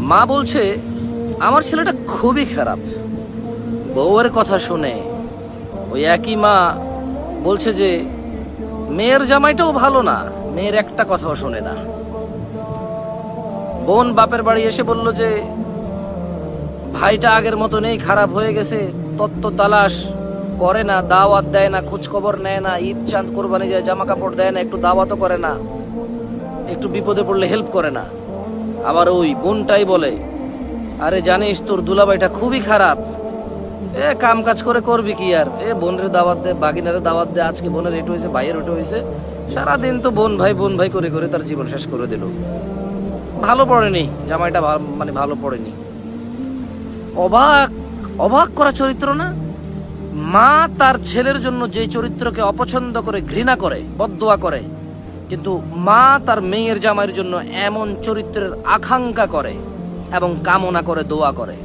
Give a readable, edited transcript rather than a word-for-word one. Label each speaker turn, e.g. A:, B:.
A: মা বলছে আমার ছেলেটা খুবই খারাপ। বউয়ের কথা শুনে ওই একই মা বলছে যে মেয়ের জামাইটাও ভালো না, মেয়ের একটা কথাও শোনে না। বোন বাপের বাড়ি এসে বলল যে ভাইটা আগের মতো নেই, খারাপ হয়ে গেছে, তত্ত্ব তালাশ করে না, দাওয়াত দেয় না, খোঁজ খবর নেয় না, ঈদ চাঁদ কোরবানি যায় জামা কাপড় দেয় না, একটু দাওয়াতও করে না, একটু বিপদে পড়লে হেল্প করে না। আবার ওই বোনটাই বলে আরে জানিস তোর দুলাভাইটা খুবই খারাপ, কাম কাজ করে করবি কি আর, বোনের দাওয়াত দে, বাগিনারে দাওয়াত দে, আজকে বোনের এটু হয়েছে, ভাইয়ের ওটু হয়েছে, সারাদিন তো বোন ভাই করে করে তার জীবন শেষ করে দিল। ভালো পড়েনি জামাইটা, মানে ভালো পড়েনি। অবাক অবাক করা চরিত্র না? মা তার ছেলের জন্য যে চরিত্রকে অপছন্দ করে, ঘৃণা করে, বদদোয়া করে, কিন্তু মা তার মেয়ের জামাইয়ের জন্য এমন চরিত্রের আকাঙ্ক্ষা করে এবং কামনা করে, দোয়া করে।